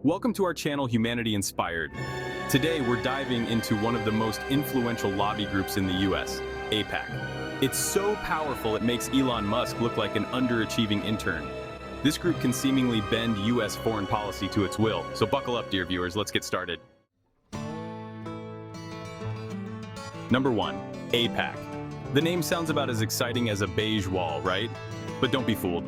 Welcome to our channel, Humanity Inspired. Today, we're diving into one of the most influential lobby groups in the US, AIPAC. It's so powerful it makes Elon Musk look like an underachieving intern. This group can seemingly bend US foreign policy to its will, so buckle up, dear viewers, let's get started. Number 1. AIPAC. The name sounds about as exciting as a beige wall, right? But don't be fooled.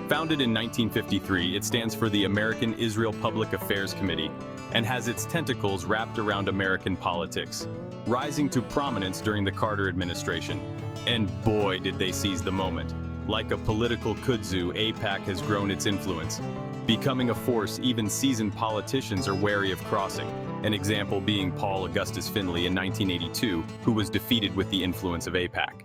Founded in 1953, it stands for the American Israel Public Affairs Committee and has its tentacles wrapped around American politics, rising to prominence during the Carter administration. And boy, did they seize the moment. Like a political kudzu, AIPAC has grown its influence, becoming a force even seasoned politicians are wary of crossing. An example being Paul Augustus Finley in 1982, who was defeated with the influence of AIPAC.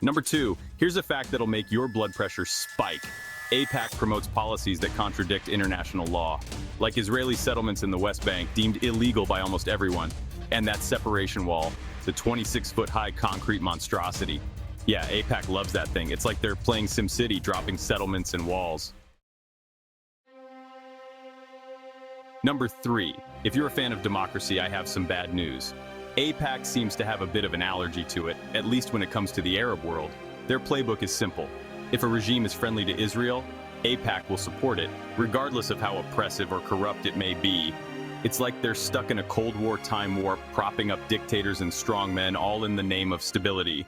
Number 2, here's a fact that'll make your blood pressure spike. AIPAC promotes policies that contradict international law, like Israeli settlements in the West Bank deemed illegal by almost everyone, and that separation wall, the 26-foot-high concrete monstrosity. Yeah, AIPAC loves that thing. It's like they're playing SimCity, dropping settlements and walls. Number 3, if you're a fan of democracy, I have some bad news. AIPAC seems to have a bit of an allergy to it, at least when it comes to the Arab world. Their playbook is simple. If a regime is friendly to Israel, AIPAC will support it, regardless of how oppressive or corrupt it may be. It's like they're stuck in a Cold War time warp, propping up dictators and strongmen, all in the name of stability.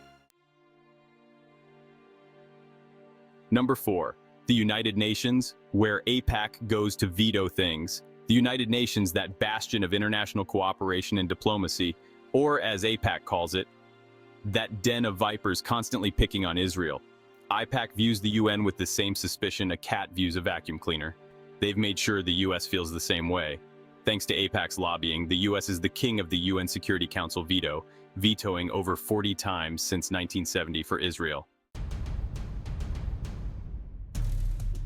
Number 4, the United Nations, where AIPAC goes to veto things. The United Nations, that bastion of international cooperation and diplomacy, or as AIPAC calls it, that den of vipers constantly picking on Israel. AIPAC views the UN with the same suspicion a cat views a vacuum cleaner. They've made sure the US feels the same way. Thanks to AIPAC's lobbying, the US is the king of the UN Security Council veto, vetoing over 40 times since 1970 for Israel.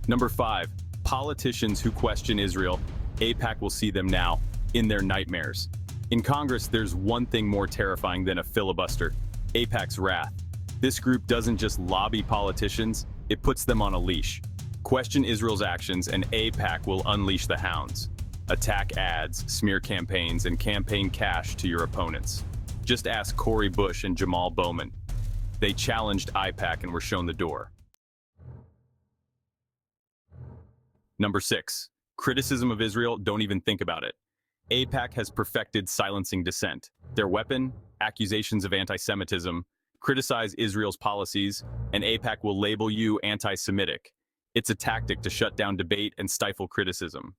Number 5, politicians who question Israel. AIPAC will see them now, in their nightmares. In Congress, there's one thing more terrifying than a filibuster: AIPAC's wrath. This group doesn't just lobby politicians, it puts them on a leash. Question Israel's actions and AIPAC will unleash the hounds. Attack ads, smear campaigns, and campaign cash to your opponents. Just ask Cori Bush and Jamal Bowman. They challenged AIPAC and were shown the door. Number 6. Criticism of Israel, don't even think about it. AIPAC has perfected silencing dissent. Their weapon? Accusations of anti-Semitism. Criticize Israel's policies, and AIPAC will label you anti-Semitic. It's a tactic to shut down debate and stifle criticism.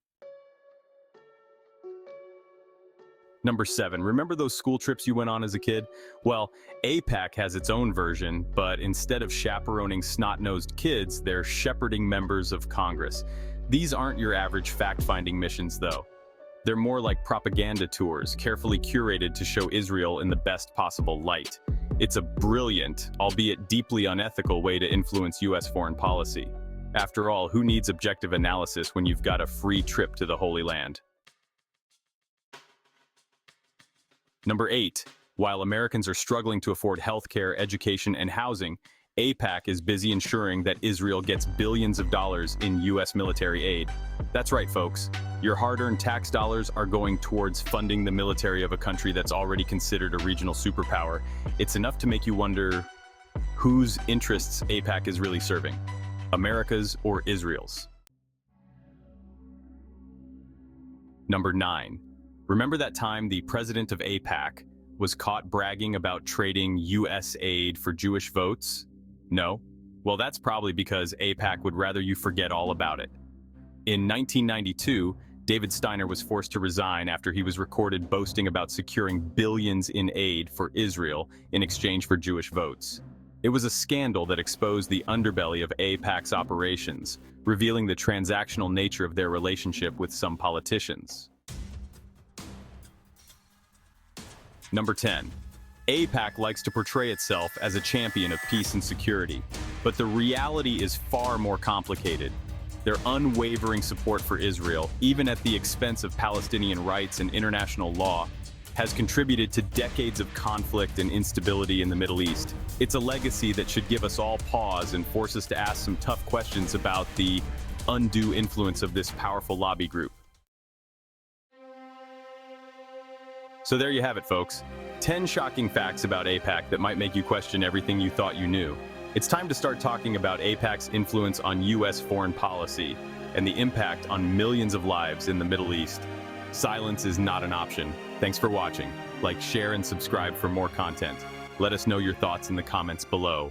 Number 7, remember those school trips you went on as a kid? Well, AIPAC has its own version, but instead of chaperoning snot-nosed kids, they're shepherding members of Congress. These aren't your average fact-finding missions, though. They're more like propaganda tours, carefully curated to show Israel in the best possible light. It's a brilliant, albeit deeply unethical way to influence US foreign policy. After all, who needs objective analysis when you've got a free trip to the Holy Land? Number 8, while Americans are struggling to afford healthcare, education, and housing, AIPAC is busy ensuring that Israel gets billions of dollars in US military aid. That's right, folks. Your hard-earned tax dollars are going towards funding the military of a country that's already considered a regional superpower. It's enough to make you wonder whose interests AIPAC is really serving, America's or Israel's. Number 9. Remember that time the president of AIPAC was caught bragging about trading US aid for Jewish votes? No? Well, that's probably because AIPAC would rather you forget all about it. In 1992, David Steiner was forced to resign after he was recorded boasting about securing billions in aid for Israel in exchange for Jewish votes. It was a scandal that exposed the underbelly of AIPAC's operations, revealing the transactional nature of their relationship with some politicians. Number 10. AIPAC likes to portray itself as a champion of peace and security, but the reality is far more complicated. Their unwavering support for Israel, even at the expense of Palestinian rights and international law, has contributed to decades of conflict and instability in the Middle East. It's a legacy that should give us all pause and force us to ask some tough questions about the undue influence of this powerful lobby group. So there you have it, folks. 10 shocking facts about AIPAC that might make you question everything you thought you knew. It's time to start talking about AIPAC's influence on U.S. foreign policy and the impact on millions of lives in the Middle East. Silence is not an option. Thanks for watching. Like, share, and subscribe for more content. Let us know your thoughts in the comments below.